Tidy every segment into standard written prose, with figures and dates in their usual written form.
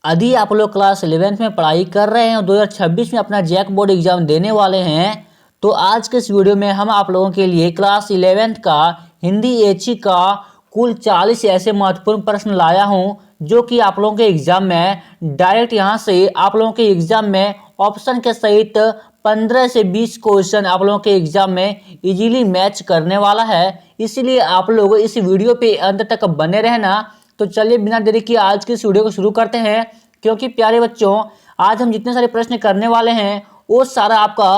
यदि आप लोग क्लास 11th में पढ़ाई कर रहे हैं और 2026 में अपना जैक बोर्ड एग्जाम देने वाले हैं, तो आज के इस वीडियो में हम आप लोगों के लिए क्लास 11th का हिंदी एचई का कुल 40 ऐसे महत्वपूर्ण प्रश्न लाया हूं जो कि आप लोगों के एग्जाम में डायरेक्ट यहां से आप लोगों के एग्जाम में ऑप्शन के सहित 15 से 20 क्वेश्चन आप लोगों के एग्जाम में इजीली मैच करने वाला है। इसीलिए आप लोग इस वीडियो पे अंत तक बने रहना। तो चलिए बिना देरी किए आज की इस वीडियो को शुरू करते हैं, क्योंकि प्यारे बच्चों आज हम जितने सारे प्रश्न करने वाले हैं वो सारा आपका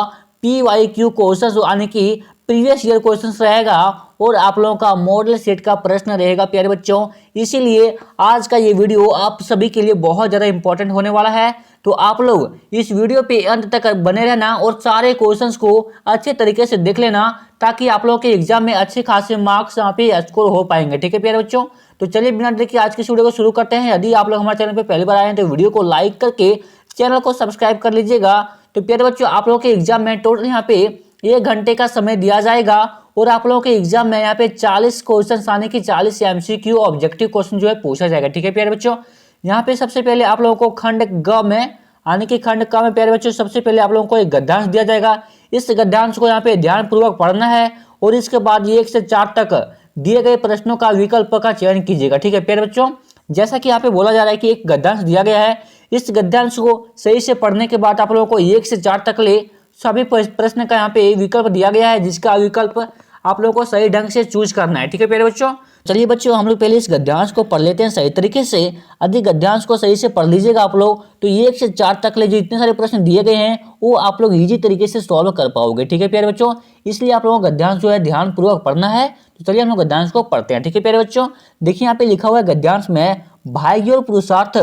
PYQ क्वेश्चन यानी कि प्रीवियस ईयर क्वेश्चन रहेगा और आप लोगों का मॉडल सेट का प्रश्न रहेगा प्यारे बच्चों। इसीलिए आज का ये वीडियो आप सभी के लिए बहुत ज़्यादा इंपॉर्टेंट होने वाला है। तो आप लोग इस वीडियो पे अंत तक बने रहना और सारे क्वेश्चंस को अच्छे तरीके से देख लेना, ताकि आप लोगों के एग्जाम में अच्छे खासे मार्क्स यहाँ पे स्कोर हो पाएंगे। ठीक है प्यारे बच्चों, तो चलिए बिना देरी के आज की वीडियो को शुरू करते हैं। यदि आप लोग हमारे चैनल पर पहली बार आए हैं तो वीडियो को लाइक करके चैनल को सब्सक्राइब कर लीजिएगा। तो प्यारे बच्चों आप लोगों के एग्जाम में टोटल यहाँ पे 1 घंटे का समय दिया जाएगा और आप लोगों के एग्जाम में यहाँ पे 40 क्वेश्चन आने की 40 MCQ ऑब्जेक्टिव क्वेश्चन जो है पूछा जाएगा। ठीक है प्यारे बच्चों, यहाँ पे सबसे पहले आप लोगों को खंड ग में आने की खंड क में प्यारे बच्चों सबसे पहले आप लोगों को एक गद्यांश दिया जाएगा। इस गद्यांश को यहाँ पे ध्यान पूर्वक पढ़ना है और इसके बाद 1 से 4 तक दिए गए प्रश्नों का विकल्प का चयन कीजिएगा। ठीक है प्यारे बच्चों, जैसा कि यहाँ पे बोला जा रहा है कि एक गद्यांश दिया गया है, इस गद्यांश को सही से पढ़ने के बाद आप लोगों को 1 से 4 तक ले सभी प्रश्न का यहाँ पे विकल्प दिया गया है, जिसका विकल्प आप लोगों को सही ढंग से चूज करना है। ठीक है प्यारे बच्चों, चलिए बच्चों हम लोग पहले इस गद्यांश को पढ़ लेते हैं सही तरीके से। यदि गद्यांश को सही से पढ़ लीजिएगा आप लोग तो 1 से 4 तक ले जो इतने सारे प्रश्न दिए गए हैं वो आप लोग इजी तरीके से सॉल्व कर पाओगे। ठीक है प्यारे बच्चों, इसलिए आप लोगों को गद्यांश जो है ध्यान पूर्वक पढ़ना है। तो चलिए हम लोग गद्यांश को पढ़ते हैं। ठीक है प्यारे बच्चों, देखिए यहाँ पे लिखा हुआ है गद्यांश में भाग्य और पुरुषार्थ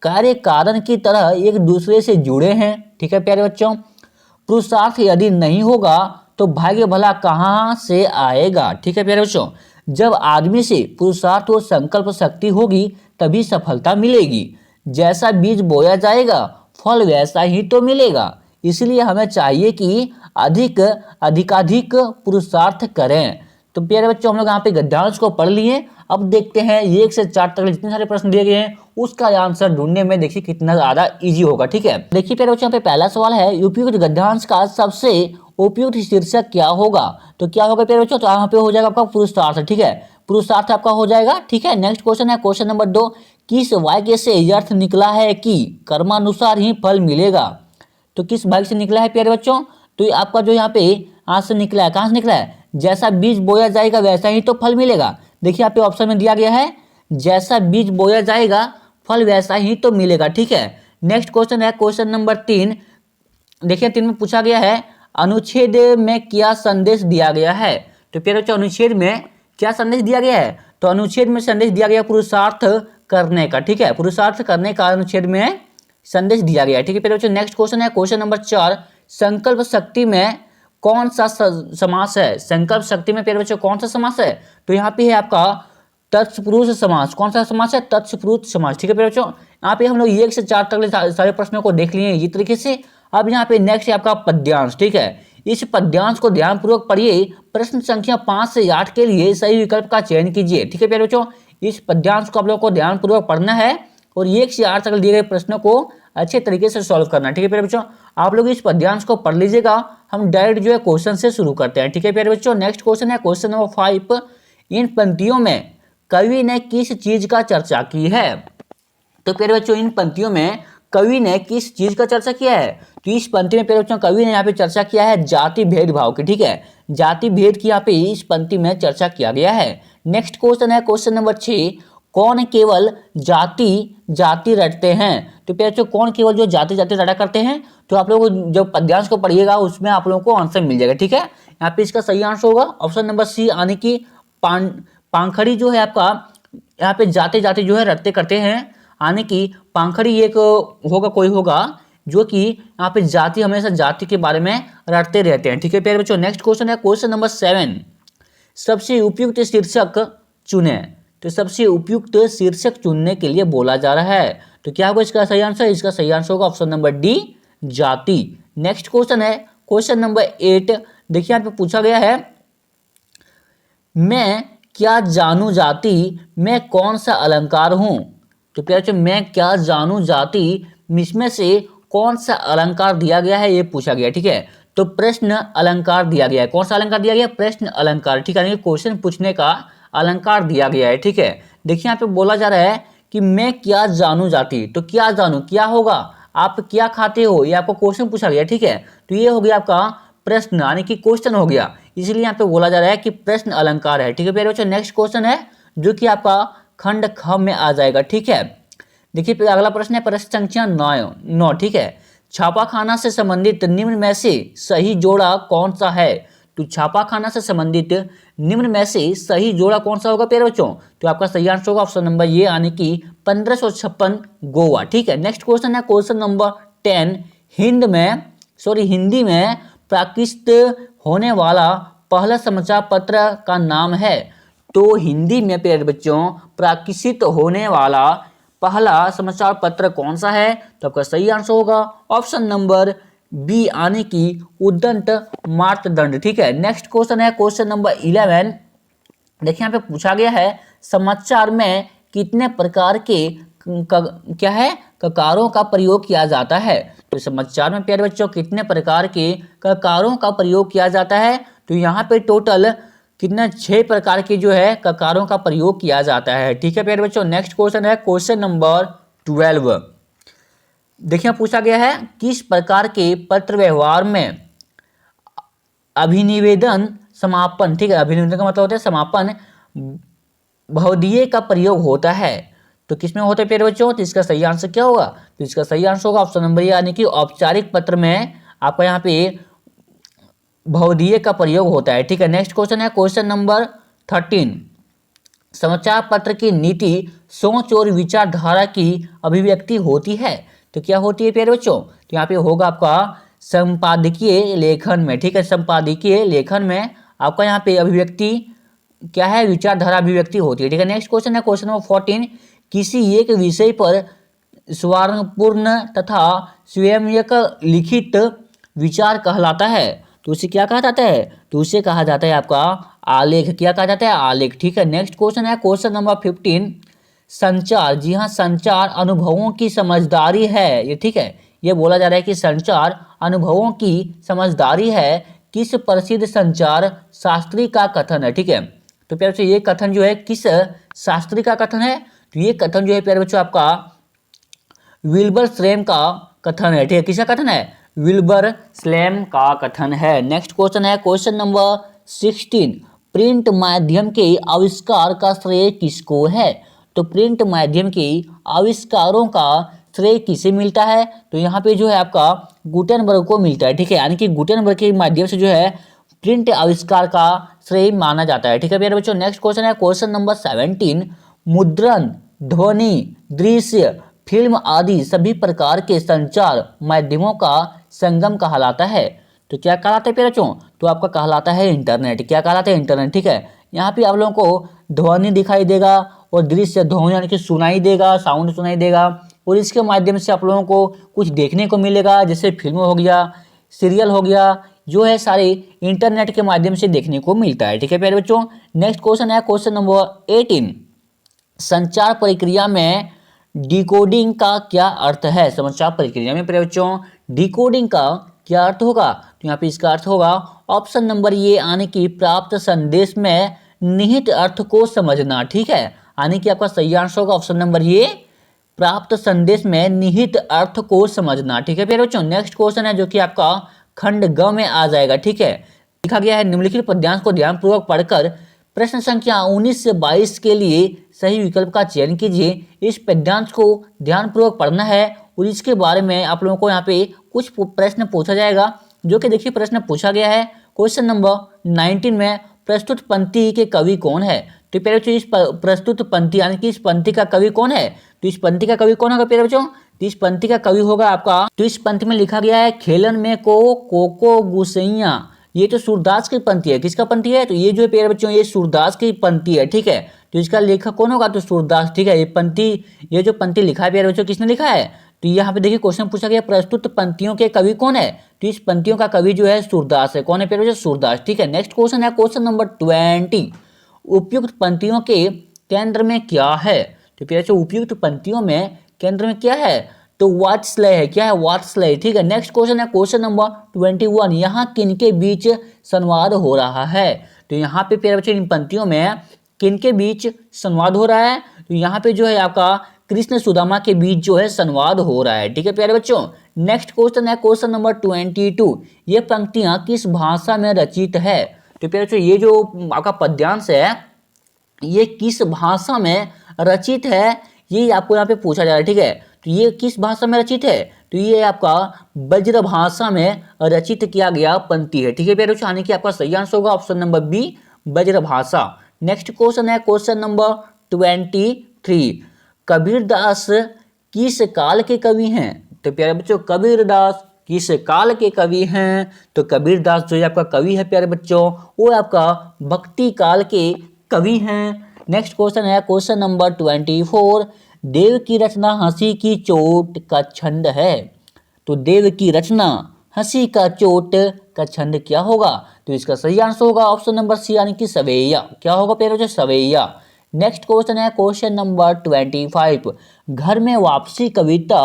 कार्य कारण की तरह एक दूसरे से जुड़े हैं। ठीक है प्यारे बच्चों, पुरुषार्थ यदि नहीं होगा तो भाग्य भला कहाँ से आएगा। ठीक है प्यारे बच्चों, जब आदमी से पुरुषार्थ और संकल्प शक्ति होगी तभी सफलता मिलेगी। जैसा बीज बोया जाएगा फल वैसा ही तो मिलेगा। इसलिए हमें चाहिए कि अधिकाधिक पुरुषार्थ करें। तो प्यारे बच्चों हम लोग यहाँ पे गद्यांश को पढ़ लिए। अब देखते हैं 1 से 4 तक जितने सारे प्रश्न दिए गए हैं उसका आंसर ढूंढने में देखिए कितना ज्यादा इजी होगा। ठीक है, देखिए प्यारे बच्चों यहाँ पे पहला सवाल है उपयुक्त गद्यांश का सबसे उपयुक्त शीर्षक क्या होगा। तो क्या होगा प्यारे बच्चों, तो यहाँ पे हो जाएगा आपका पुरुषार्थ। ठीक है, पुरुषार्थ आपका हो जाएगा। ठीक है, नेक्स्ट क्वेश्चन है क्वेश्चन नंबर 2, किस वाक्य से यह अर्थ निकला है कि कर्मानुसार ही फल मिलेगा। तो किस वाक्य से निकला है प्यारे बच्चों, तो आपका जो यहाँ पे आंसर निकला है कहाँ से निकला है, जैसा बीज बोया जाएगा वैसा ही तो फल मिलेगा। देखिए यहाँ पे ऑप्शन में दिया गया है जैसा बीज बोया जाएगा फल वैसा ही तो मिलेगा। ठीक है, नेक्स्ट क्वेश्चन है क्वेश्चन नंबर 3। देखिए 3 में पूछा गया है अनुच्छेद में क्या संदेश दिया गया है। तो प्यारे बच्चों अनुच्छेद में क्या संदेश दिया गया है, तो अनुच्छेद में संदेश दिया गया पुरुषार्थ करने का। ठीक है, पुरुषार्थ करने का अनुच्छेद में संदेश दिया गया है। ठीक है प्यारे बच्चों, नेक्स्ट क्वेश्चन है क्वेश्चन नंबर 4, संकल्प शक्ति में कौन सा समास है। संकल्प शक्ति में प्यारे बच्चों कौन सा समास है, तो यहाँ पे है आपका तत्पुरुष समास। कौन सा समास है, तत्पुरुष समास। ठीक है प्यारे बच्चों, यहाँ पे हम लोग 1 से 4 तक सारे प्रश्नों को देख लिए इसी तरीके से। अब यहाँ पे नेक्स्ट है आपका पद्यांश। ठीक है, इस पद्यांश को ध्यानपूर्वक पढ़िए। प्रश्न संख्या 5 से 8 के लिए सही विकल्प का चयन कीजिए। ठीक है प्यारे बच्चों, इस पद्यांश को आप लोगों को ध्यानपूर्वक पढ़ना है और 1 से 8 तक दिए गए प्रश्नों को अच्छे तरीके से सॉल्व करना है। ठीक है प्यारे बच्चों, आप लोग इस पद्यांश को पढ़ लीजिएगा। हम डायरेक्ट जो है क्वेश्चन से शुरू करते हैं। ठीक है प्यारे बच्चों, नेक्स्ट क्वेश्चन है क्वेश्चन नंबर 5, इन पंक्तियों में कवि ने किस चीज का चर्चा की है। तो प्यारे बच्चों इन पंक्तियों में कवि ने किस चीज का चर्चा किया है, तो इस पंक्ति में प्यारे बच्चों कवि ने यहाँ पे चर्चा किया है जाति भेदभाव की। ठीक है, जाति भेद की यहाँ पे इस पंक्ति में चर्चा किया गया है। नेक्स्ट क्वेश्चन है क्वेश्चन नंबर 6, कौन केवल जाति रटते हैं। तो प्यारे बच्चों कौन केवल जो जाति रटा करते हैं, तो आप लोग जब पद्यांश को पढ़िएगा उसमें आप लोगों को आंसर मिल जाएगा। ठीक है, यहाँ पे इसका सही आंसर होगा ऑप्शन नंबर सी यानी कि पांखड़ी जो है आपका यहाँ पे जाते जो है रटते करते हैं, यानी कि पांखड़ी एक होगा कोई होगा जो कि यहाँ पे जाति हमेशा जाति के बारे में रटते रहते हैं। ठीक है प्यारे बच्चों, नेक्स्ट क्वेश्चन है क्वेश्चन नंबर 7, सबसे उपयुक्त शीर्षक चुने। तो सबसे उपयुक्त शीर्षक चुनने के लिए बोला जा रहा है। तो क्या होगा इसका सही आंसर, इसका सही आंसर होगा ऑप्शन नंबर डी जाति। नेक्स्ट क्वेश्चन है क्वेश्चन नंबर 8। देखिए यहाँ पे पूछा गया है मैं क्या जानू जाति मैं कौन सा अलंकार हूं। तो प्यारे बच्चों मैं क्या जानूं जाति इसमें से कौन सा अलंकार दिया गया है, ये पूछा गया। ठीक है, तो प्रश्न अलंकार दिया गया है। कौन सा अलंकार दिया गया? प्रश्न अलंकार। ठीक है, क्वेश्चन पूछने का अलंकार दिया गया है। ठीक है, देखिए यहाँ पे बोला जा रहा है कि मैं क्या जानू जाति, तो क्या जानू क्या होगा, आप क्या खाते हो, ये आपको क्वेश्चन पूछा गया। ठीक है, तो ये हो गया आपका प्रश्न यानी कि क्वेश्चन हो गया, इसलिए यहाँ पे बोला जा रहा है कि प्रश्न अलंकार है। ठीक है प्यारे बच्चों, नेक्स्ट क्वेश्चन है जो कि आपका खंड ख में आ जाएगा। ठीक है, देखिए अगला प्रश्न है प्रश्न संख्या 9। ठीक है, छापाखाना से संबंधित निम्न में से सही जोड़ा कौन सा है? तो छापाखाना से संबंधित निम्न में से सही जोड़ा कौन सा होगा प्यारे बच्चों? तो आपका सही आंसर होगा ऑप्शन नंबर ये यानी कि 1556 गोवा। ठीक है, नेक्स्ट क्वेश्चन है क्वेश्चन नंबर 10। हिंदी में प्रकाशित होने वाला पहला समाचार पत्र का नाम है। तो हिंदी में प्यारे बच्चों प्रकाशित होने वाला पहला समाचार पत्र कौन सा है? तो आपका सही आंसर होगा ऑप्शन नंबर बी यानी कि उद्दंत मार्तंड। ठीक है, नेक्स्ट क्वेश्चन है क्वेश्चन नंबर 11। देखिए यहाँ पे पूछा गया है समाचार में कितने प्रकार के क्या है ककारों का प्रयोग किया जाता है? तो समाचार में प्यारे बच्चों कितने प्रकार के ककारों का प्रयोग किया जाता है? तो यहाँ पे टोटल कितना 6 प्रकार के जो है ककारों का प्रयोग किया जाता है। ठीक है प्यारे बच्चों, नेक्स्ट क्वेश्चन है क्वेश्चन नंबर 12। देखिए पूछा गया है किस प्रकार के पत्र व्यवहार में अभिनिवेदन समापन, ठीक है अभिनिवेदन का मतलब होता है समापन, बहुधीय का प्रयोग होता है? तो किसमें होता है प्यारे बच्चों? तो इसका सही आंसर क्या होगा? तो इसका सही आंसर होगा ऑप्शन नंबर यानी कि औपचारिक पत्र में आपका यहाँ पे बहुधीय का प्रयोग होता है। ठीक है, नेक्स्ट क्वेश्चन है क्वेश्चन नंबर 13। समाचार पत्र की नीति सोच और विचारधारा की अभिव्यक्ति होती है। तो क्या होती है प्यारे बच्चों? तो यहाँ पे होगा आपका संपादकीय लेखन में। ठीक है, संपादकीय लेखन में आपका यहाँ पे अभिव्यक्ति क्या है? विचारधारा अभिव्यक्ति होती है। ठीक है, नेक्स्ट क्वेश्चन है क्वेश्चन नंबर 14। किसी एक विषय पर स्वार्थपूर्ण तथा स्वयंयक लिखित विचार कहलाता है। तो उसे क्या कहा जाता है? तो उसे कहा जाता है आपका आलेख। क्या कहा जाता है? आलेख। ठीक है, नेक्स्ट क्वेश्चन है क्वेश्चन नंबर 15। संचार, जी हाँ संचार अनुभवों की समझदारी है। ये ठीक है, ये बोला जा रहा है कि संचार अनुभवों की समझदारी है। किस प्रसिद्ध संचार शास्त्री का कथन है? ठीक है, तो प्यारे बच्चों ये कथन जो है किस शास्त्री का कथन है? तो ये कथन जो है प्यारे बच्चों आपका विल्बर स्लैम का कथन है। ठीक है, किसका कथन है? विल्बर स्लैम का कथन है। नेक्स्ट क्वेश्चन है क्वेश्चन नंबर 16। प्रिंट माध्यम के आविष्कार का श्रेय किसको है? तो प्रिंट माध्यम के आविष्कारों का श्रेय किसे मिलता है? तो यहाँ पे जो है आपका गुटेनबर्ग को मिलता है। ठीक है, यानी कि गुटेनबर्ग के माध्यम से जो है प्रिंट आविष्कार का श्रेय माना जाता है। ठीक है प्यारे बच्चों, नेक्स्ट क्वेश्चन है क्वेश्चन नंबर 17। मुद्रण, ध्वनि, दृश्य, फिल्म आदि सभी प्रकार के संचार माध्यमों का संगम कहलाता है। तो क्या कहलाता है प्यारे बच्चों? तो आपका कहलाता है इंटरनेट। क्या कहलाता है? इंटरनेट। ठीक है, यहाँ पे आप लोगों को ध्वनि दिखाई देगा और दृश्य ध्वनि यानी कि सुनाई देगा, साउंड सुनाई देगा, और इसके माध्यम से आप लोगों को कुछ देखने को मिलेगा, जैसे फिल्म हो गया, सीरियल हो गया, जो है सारे इंटरनेट के माध्यम से देखने को मिलता है। ठीक है प्यारे बच्चों, नेक्स्ट क्वेश्चन है क्वेश्चन नंबर 18। संचार प्रक्रिया में डिकोडिंग का क्या अर्थ है? संचार प्रक्रिया में प्यारे बच्चों डिकोडिंग का क्या अर्थ होगा? तो यहाँ पे इसका अर्थ होगा ऑप्शन नंबर ये यानी कि प्राप्त संदेश में निहित अर्थ को समझना। ठीक है, यानी कि आपका सही आंसर होगा ऑप्शन नंबर ये प्राप्त संदेश में निहित अर्थ को समझना। ठीक है प्यारे बच्चों, नेक्स्ट क्वेश्चन है जो कि आपका खंड ग में आ जाएगा। ठीक है, लिखा गया है निम्नलिखित पद्यांश को ध्यानपूर्वक पढ़कर प्रश्न संख्या 19 से 22 के लिए सही विकल्प का चयन कीजिए। इस पद्यांश को ध्यानपूर्वक पढ़ना है और इसके बारे में आप लोगों को यहाँ पे कुछ प्रश्न पूछा जाएगा, जो कि देखिए प्रश्न पूछा गया है क्वेश्चन नंबर 19 में प्रस्तुत पंक्ति के कवि कौन है? तो प्यारे बच्चों इस प्रस्तुत पंक्ति यानी कि इस पंक्ति का कवि कौन है? तो इस पंक्ति का कवि कौन होगा प्यारे बच्चों? तो इस पंक्ति का कवि होगा आपका, तो इस पंक्ति में लिखा गया है खेलन में को गुसैया। ये तो सूरदास की पंक्ति है। किसका पंक्ति है? तो ये जो है प्यारे बच्चों ये सूरदास की पंक्ति है। ठीक है, तो इसका लेखक कौन होगा? तो सूरदास। ठीक है, ये जो पंक्ति लिखा है प्यारे बच्चों किसने लिखा है? तो यहाँ पे देखिए क्वेश्चन पूछा गया प्रस्तुत पंक्तियों के कवि कौन है? तो इस पंक्तियों का कवि जो है सूरदास है। कौन है प्यारे बच्चों? सूरदास। ठीक है, नेक्स्ट क्वेश्चन है क्वेश्चन नंबर 20। उपयुक्त पंक्तियों के केंद्र में क्या है? तो प्यारे बच्चों उपयुक्त पंक्तियों में केंद्र में क्या है, तो वात्सल्य है। क्या है, वात्सल्य। ठीक है, नेक्स्ट क्वेश्चन है क्वेश्चन नंबर 21। यहाँ किनके बीच संवाद हो रहा है, तो यहाँ पे प्यारे बच्चों इन पंक्तियों में किनके बीच संवाद हो रहा है, तो यहाँ पे जो है आपका कृष्ण सुदामा के बीच जो है संवाद हो रहा है। ठीक है प्यारे बच्चों, नेक्स्ट क्वेश्चन है क्वेश्चन नंबर 22। ये पंक्तियां किस भाषा में रचित है, तो प्यारे बच्चों ये जो आपका पद्यांश है ये किस भाषा में रचित है, ये आपको यहाँ पे पूछा जा रहा है। ठीक है, तो ये किस भाषा में रचित है, तो ये आपका ब्रज भाषा में रचित किया गया पंक्ति है। ठीक है प्यारे बच्चों, यानी कि आपका सही आंसर होगा ऑप्शन नंबर बी, ब्रज भाषा। नेक्स्ट क्वेश्चन है क्वेश्चन नंबर 23। कबीरदास किस काल के कवि हैं, तो प्यारे बच्चों कबीरदास किस काल के कवि हैं, तो कबीरदास जो है आपका कवि है प्यारे बच्चों वो आपका भक्ति काल के कवि हैं। नेक्स्ट क्वेश्चन है क्वेश्चन नंबर 24। देव की रचना हंसी की चोट का छंद है, तो देव की रचना हंसी का चोट का छंद क्या होगा, तो इसका सही आंसर होगा ऑप्शन नंबर सी, यानी कि सवैया। क्या होगा प्यारे बच्चों, सवैया। नेक्स्ट क्वेश्चन है क्वेश्चन नंबर 25। घर में वापसी कविता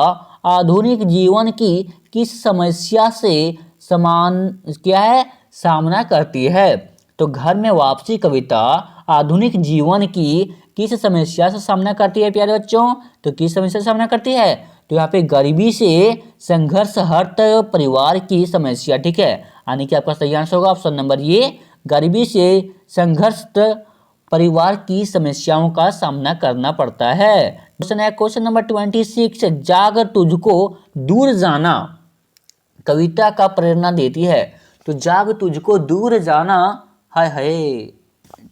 आधुनिक जीवन की किस समस्या से समान क्या है, सामना करती है, तो घर में वापसी कविता आधुनिक जीवन की किस समस्या से सामना करती है प्यारे बच्चों, तो किस समस्या से सामना करती है, तो यहाँ पे गरीबी से संघर्ष हर्त परिवार की समस्या। ठीक है, यानी कि आपका सही आंसर होगा ऑप्शन नंबर ये, गरीबी से संघर्ष परिवार की समस्याओं का सामना करना पड़ता है। क्वेश्चन है क्वेश्चन नंबर 26। जाग तुझको दूर जाना कविता का प्रेरणा देती है, तो जाग तुझको दूर जाना, हाय हाय।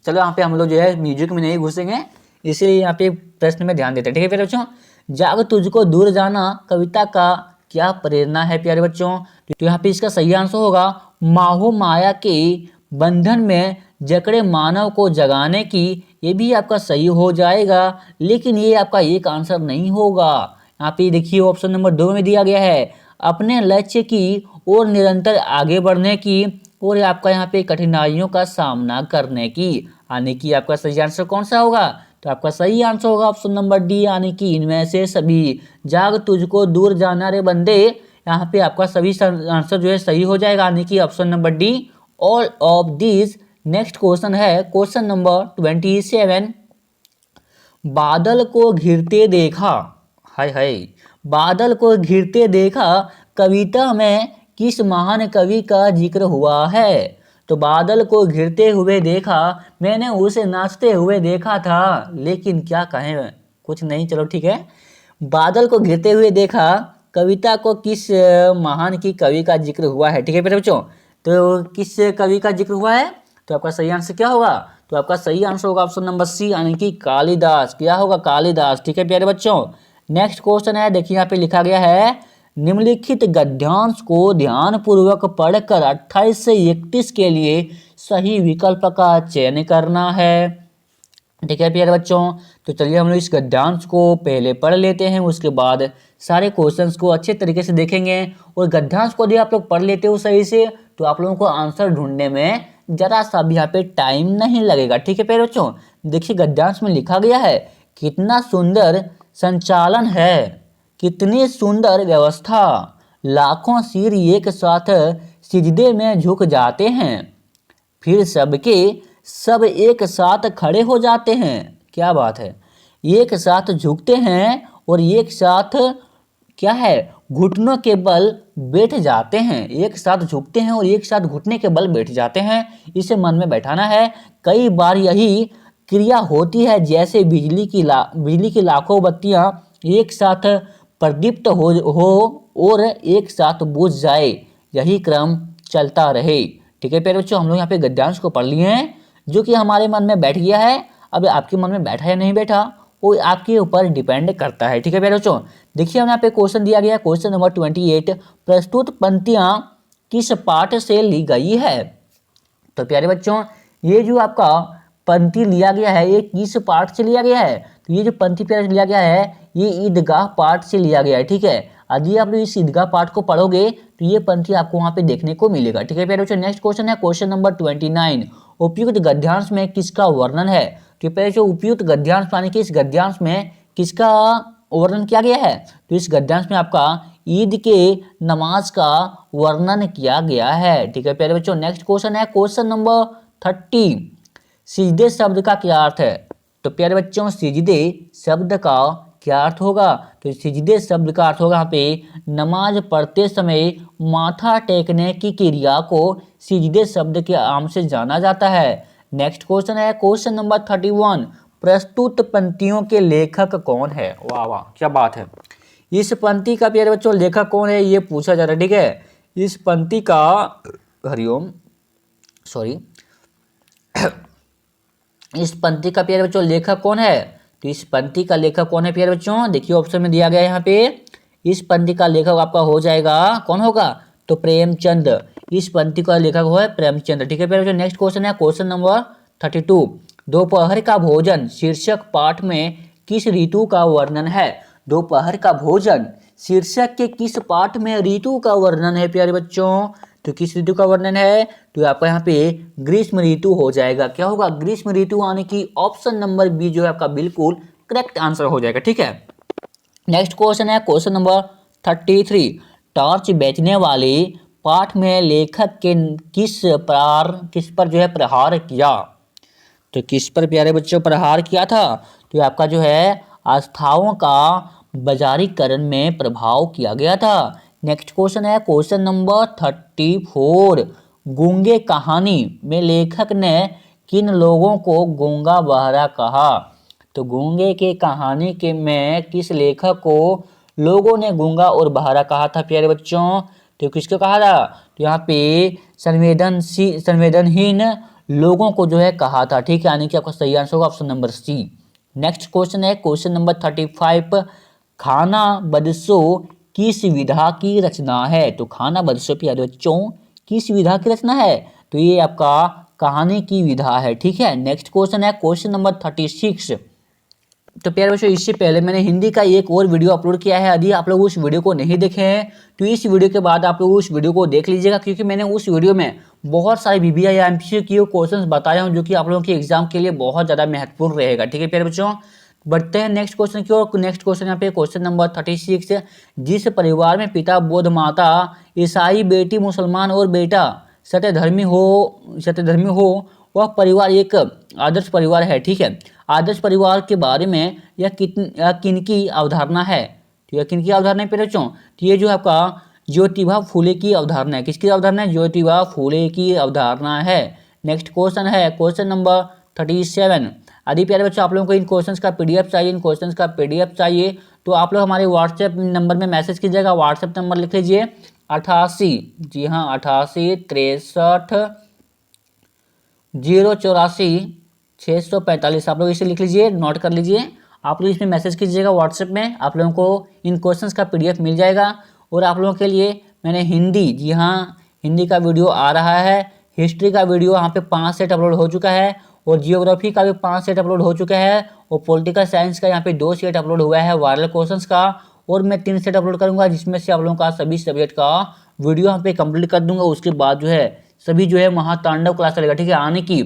चलो यहाँ पे हम लोग जो है म्यूजिक में नहीं घुसेंगे, इसीलिए यहाँ पे प्रश्न में ध्यान देते हैं। ठीक है प्यारे बच्चों, जाग तुझको दूर जाना कविता का क्या प्रेरणा है प्यारे बच्चों, तो यहाँ पे इसका सही आंसर होगा माहो माया के बंधन में जकड़े मानव को जगाने की। ये भी आपका सही हो जाएगा, लेकिन ये आपका एक आंसर नहीं होगा। यहाँ पे देखिए ऑप्शन नंबर 2 में दिया गया है अपने लक्ष्य की और निरंतर आगे बढ़ने की, और आपका यहाँ पे कठिनाइयों का सामना करने की, यानी कि आपका सही आंसर कौन सा होगा, तो आपका सही आंसर होगा ऑप्शन नंबर डी, यानी कि इनमें से सभी। जाग तुझको दूर जाना रे बंदे, यहाँ पे आपका सभी आंसर जो है सही हो जाएगा, यानी कि option number D, all of this. Next question है क्वेश्चन नंबर 27। बादल को घिरते देखा, हाय हाय, बादल को घिरते देखा कविता में किस महान कवि का जिक्र हुआ है, तो बादल को घिरते हुए देखा, मैंने उसे नाचते हुए देखा था, लेकिन क्या कहें, कुछ नहीं, चलो ठीक है। बादल को घिरते हुए देखा कविता को किस महान की कवि का जिक्र हुआ है। ठीक है प्यारे बच्चों, तो किस कवि का जिक्र हुआ है, तो आपका सही आंसर क्या होगा, तो आपका सही आंसर होगा ऑप्शन नंबर सी, यानी कि कालिदास। क्या होगा, कालिदास। ठीक है प्यारे बच्चों, नेक्स्ट क्वेश्चन है, देखिए यहाँ पे लिखा गया है निम्नलिखित गद्यांश को ध्यान पूर्वक पढ़कर 28 से 31 के लिए सही विकल्प का चयन करना है। ठीक है प्यारे बच्चों, तो चलिए हम लोग इस गद्यांश को पहले पढ़ लेते हैं, उसके बाद सारे क्वेश्चंस को अच्छे तरीके से देखेंगे। और गद्यांश को यदि आप लोग पढ़ लेते हो सही से, तो आप लोगों को आंसर ढूंढने में जरा सा भी यहाँ पे टाइम नहीं लगेगा। ठीक है प्यारे बच्चों, देखिए गद्यांश में लिखा गया है कितना सुंदर संचालन है, कितनी सुंदर व्यवस्था, लाखों सिर एक साथ सिजदे में झुक जाते हैं, फिर सबके सब एक साथ खड़े हो जाते हैं। क्या बात है, एक साथ झुकते हैं और एक साथ क्या है, घुटनों के बल बैठ जाते हैं, एक साथ झुकते हैं और एक साथ घुटने के बल बैठ जाते हैं। इसे मन में बैठाना है। कई बार यही क्रिया होती है जैसे बिजली की लाखों बत्तियां एक साथ प्रदीप्त हो और एक साथ बुझ जाए, यही क्रम चलता रहे। ठीक है प्यारे बच्चों, हम लोग यहाँ पे गद्यांश को पढ़ लिए हैं, जो कि हमारे मन में बैठ गया है। अब आपके मन में बैठा या नहीं बैठा वो आपके ऊपर डिपेंड करता है। ठीक है प्यारे बच्चों, देखिए हम यहाँ पे क्वेश्चन दिया गया क्वेश्चन नंबर 28। प्रस्तुत पंक्तियां किस पाठ से ली गई है, तो प्यारे बच्चों ये जो आपका पंक्ति लिया गया है ये किस पाठ से लिया गया है, तो ये जो पंक्ति प्यारे लिया गया है ये ईदगाह पाठ से लिया गया है। ठीक है, यदि आप लोग इस ईदगाह पाठ को पढ़ोगे तो ये पंक्ति आपको वहां पे देखने को मिलेगा। ठीक है प्यारे बच्चों, नेक्स्ट क्वेश्चन है क्वेश्चन नंबर 29। उपयुक्त गद्यांश में किसका वर्णन है, तो प्यारे बच्चों उपयुक्त गद्यांश यानी कि इस गद्यांश में किसका वर्णन किया गया है? तो इस गद्यांश में आपका ईद के नमाज का वर्णन किया गया है। ठीक है प्यारे बच्चों, नेक्स्ट क्वेश्चन है क्वेश्चन नंबर 30। सिजदे शब्द का क्या अर्थ है? तो प्यारे बच्चों सिजदे शब्द का क्या अर्थ होगा? तो सिजदे शब्द का अर्थ होगा यहाँ पे नमाज पढ़ते समय माथा टेकने की क्रिया को सिजदे शब्द के नाम से जाना जाता है। नेक्स्ट क्वेश्चन है क्वेश्चन नंबर 31। प्रस्तुत पंक्तियों के लेखक कौन है? वाह वाह क्या बात है। इस पंक्ति का प्यारे बच्चों लेखक कौन है ये पूछा जा रहा है। ठीक है, इस पंक्ति का हरिओम सॉरी इस पंक्ति का प्यारे बच्चों लेखक कौन है? तो इस पंक्ति का लेखक कौन है प्यारे बच्चों? देखिए ऑप्शन में दिया गया है यहाँ पे। इस पंक्ति का लेखक आपका हो जाएगा, कौन होगा? तो प्रेमचंद। इस पंक्ति का लेखक है प्रेमचंद। ठीक है प्यारे बच्चों, नेक्स्ट क्वेश्चन है क्वेश्चन नंबर 32। दोपहर का भोजन शीर्षक पाठ में किस ऋतु का वर्णन है? दोपहर का भोजन शीर्षक के किस पाठ में ऋतु का वर्णन है प्यारे बच्चों? तो किस ऋतु का वर्णन है? तो आपका यहाँ पे ग्रीष्म ऋतु हो जाएगा। क्या होगा? ग्रीष्म ऋतु, यानी कि ऑप्शन नंबर बी जो है आपका बिल्कुल करेक्ट आंसर हो जाएगा। ठीक है, नेक्स्ट क्वेश्चन है क्वेश्चन नंबर 33। टॉर्च बेचने वाले पाठ में लेखक के किस पर जो है प्रहार किया? तो किस पर प्यारे बच्चों प्रहार किया था? तो आपका जो है आस्थाओं का बाजारीकरण में प्रभाव किया गया था। नेक्स्ट क्वेश्चन है क्वेश्चन नंबर 34। गूंगे कहानी में लेखक ने किन लोगों को गूंगा बहरा कहा? तो गूंगे के कहानी के में किस लेखक को लोगों ने गूंगा और बहरा कहा था प्यारे बच्चों? तो किसको कहा था? तो यहाँ पे संवेदनहीन लोगों को जो है कहा था। ठीक है, यानी कि आपका सही आंसर होगा option number C. Next question है क्वेश्चन नंबर 35। खाना बदशो किस विधा की रचना है? तो खाना बदशो प्यारे बच्चों किस विधा की रचना है? तो ये आपका कहानी की विधा है। ठीक है, नेक्स्ट क्वेश्चन है क्वेश्चन नंबर 36। तो प्यारे बच्चों इससे पहले मैंने हिंदी का एक और वीडियो अपलोड किया है। यदि आप लोग उस वीडियो को नहीं देखे हैं तो इस वीडियो के बाद आप लोग उस वीडियो को देख लीजिएगा, क्योंकि मैंने उस वीडियो में बहुत सारे BBI या MCQ क्वेश्चंस बताए हैं जो कि आप लोगों के एग्जाम के लिए बहुत ज़्यादा महत्वपूर्ण रहेगा। ठीक है प्यारे बच्चों, बढ़ते हैं नेक्स्ट क्वेश्चन की ओर। नेक्स्ट क्वेश्चन यहाँ पे क्वेश्चन नंबर 36। जिस परिवार में पिता बौद्ध, माता ईसाई, बेटी मुसलमान और बेटा सत्यधर्मी हो वह परिवार एक आदर्श परिवार है। ठीक है, आदर्श परिवार के बारे में यह किनकी अवधारणा है? तो यह किनकी अवधारणा है प्यारे बच्चों? तो ये जो आपका ज्योतिबा फूले की अवधारणा है। किसकी अवधारणा है? ज्योतिबा फूले की अवधारणा है। नेक्स्ट क्वेश्चन है क्वेश्चन नंबर 37। यदि प्यारे बच्चों आप लोगों को इन क्वेश्चंस का PDF चाहिए तो आप लोग हमारे व्हाट्सएप नंबर में मैसेज कीजिएगा। व्हाट्सएप नंबर लिख लीजिए 88, जी हाँ 88 63 084 645। आप लोग इसे लिख लीजिए, नोट कर लीजिए। आप लोग इसमें मैसेज कीजिएगा व्हाट्सएप में, आप लोगों को इन क्वेश्चंस का PDF मिल जाएगा। और आप लोगों के लिए मैंने हिंदी, जी हाँ हिंदी का वीडियो आ रहा है। हिस्ट्री का वीडियो यहाँ पे 5 सेट अपलोड हो चुका है, और जियोग्राफी का भी 5 सेट अपलोड हो चुका है, और पॉलिटिकल साइंस का यहाँ पे 2 सेट अपलोड हुआ है वायरल क्वेश्चंस का, और मैं 3 सेट अपलोड करूँगा जिसमें से आप लोगों का सभी सब्जेक्ट का वीडियो यहाँ पे कंप्लीट कर दूंगा। उसके बाद जो है सभी जो है महातांडव क्लास चलेगा। ठीक है, आने की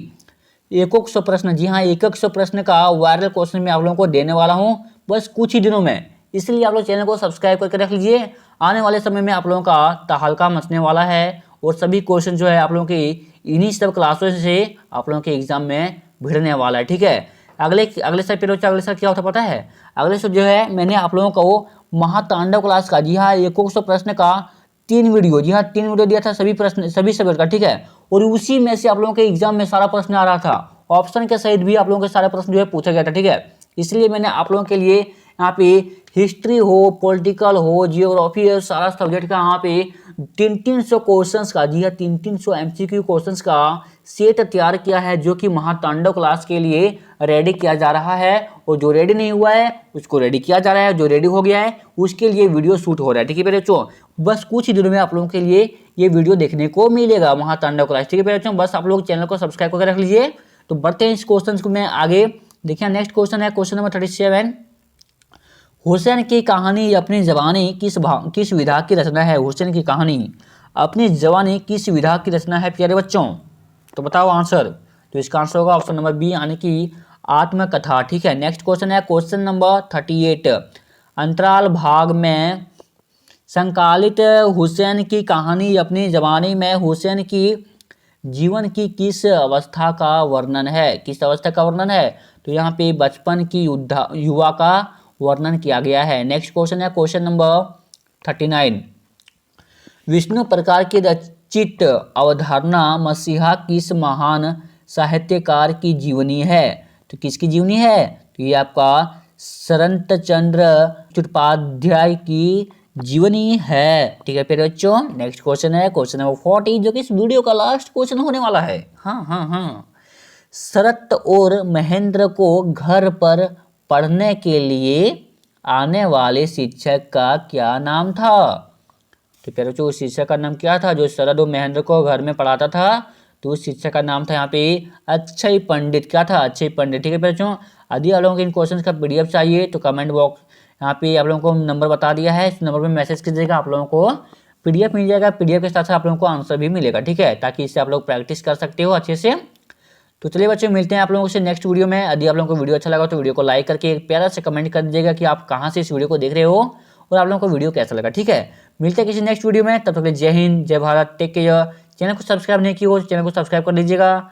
100 प्रश्न, जी हाँ 100 प्रश्न का वायरल क्वेश्चन मैं आप लोगों को देने वाला हूँ बस कुछ ही दिनों में। इसलिए आप लोग चैनल को सब्सक्राइब करके रख लीजिए। आने वाले समय में आप लोगों का तहलका मचने वाला है, और सभी क्वेश्चन जो है आप लोगों की इन्हीं सब क्लासों से आप लोगों के एग्जाम में भिड़ने वाला है। ठीक है, अगले साल अगले साल क्या होता पता है? अगले साल जो है मैंने आप लोगों को महातांडव क्लास का, जी हाँ 100 प्रश्न का 3 वीडियो, जी हाँ 3 वीडियो दिया था सभी सब्जेक्ट का। ठीक है, और उसी में से आप लोगों के एग्जाम में सारा प्रश्न आ रहा था, ऑप्शन के सहित भी आप लोगों के सारे प्रश्न जो है पूछा गया था। ठीक है, इसलिए मैंने आप लोगों के लिए यहाँ पे हिस्ट्री हो, पॉलिटिकल हो, जियोग्राफी हो, सारा सब्जेक्ट का यहाँ पे 300 क्वेश्चंस का, जी हाँ 300 MCQ क्वेश्चंस का सेट तैयार किया है, जो कि महातांडव क्लास के लिए रेडी किया जा रहा है। और जो रेडी नहीं हुआ है उसको रेडी किया जा रहा है, जो रेडी हो गया है उसके लिए वीडियो शूट हो रहा है। ठीक है बच्चों, बस कुछ ही दिनों में आप लोगों के लिए ये वीडियो देखने को मिलेगा महातांडव क्लास। ठीक है बच्चों, बस आप लोग चैनल को सब्सक्राइब करके रख लीजिए। तो बढ़ते हैं इस क्वेश्चन को मैं आगे। देखिए नेक्स्ट क्वेश्चन है क्वेश्चन नंबर 37। हुसैन की कहानी अपनी जवानी किस विधा की रचना है? हुसैन की कहानी अपनी जवानी किस विधा की रचना है प्यारे बच्चों? तो बताओ आंसर। तो इसका आंसर होगा ऑप्शन नंबर बी, यानी कि आत्मकथा। ठीक है, नेक्स्ट क्वेश्चन है क्वेश्चन नंबर 38। अंतराल भाग में संकलित हुसैन की कहानी अपनी जवानी में हुसैन की जीवन की किस अवस्था का वर्णन है? किस अवस्था का वर्णन है? तो यहाँ पे बचपन की युवा का वर्णन किया गया है। नेक्स्ट क्वेश्चन है क्वेश्चन नंबर 39। विष्णु प्रकार की रचित अवधारणा मसीहा किस महान साहित्यकार की जीवनी है? तो किसकी जीवनी है? तो ये आपका शरत चंद्र चट्टोपाध्याय की जीवनी है। ठीक है फिर बच्चों, नेक्स्ट क्वेश्चन है क्वेश्चन नंबर 40, जो कि इस वीडियो का लास्ट क्वेश्चन होने वाला है। हाँ। शरत और महेंद्र को घर पर पढ़ने के लिए आने वाले शिक्षक का क्या नाम था? तो प्यारे बच्चों, उस शिक्षक का नाम क्या था जो शरद और महेंद्र को घर में पढ़ाता था? तो उस शिक्षक का नाम था यहाँ पे अक्षय पंडित। क्या था? अक्षय पंडित। ठीक है प्यारे बच्चों, यदि आप लोगों को इन क्वेश्चन का पीडीएफ चाहिए तो कमेंट बॉक्स यहाँ पे आप लोगों को नंबर बता दिया है, इस नंबर पे मैसेज कीजिएगा, आप लोगों को पीडीएफ मिल जाएगा। पीडीएफ के साथ साथ आप लोगों को आंसर भी मिलेगा। ठीक है, ताकि इससे आप लोग प्रैक्टिस कर सकते हो अच्छे से। तो चलिए बच्चों, मिलते हैं आप लोगों से नेक्स्ट वीडियो में। यदि आप लोगों को वीडियो अच्छा लगा तो वीडियो को लाइक करके एक प्यारा से कमेंट कर दीजिएगा कि आप कहाँ से इस वीडियो को देख रहे हो और आप लोगों को वीडियो कैसा लगा। ठीक है, मिलते हैं किसी नेक्स्ट वीडियो में, तब तक जय हिंद, जय भारत, टेक केयर। चैनल को सब्सक्राइब नहीं किया हो चैनल को सब्सक्राइब कर लीजिएगा।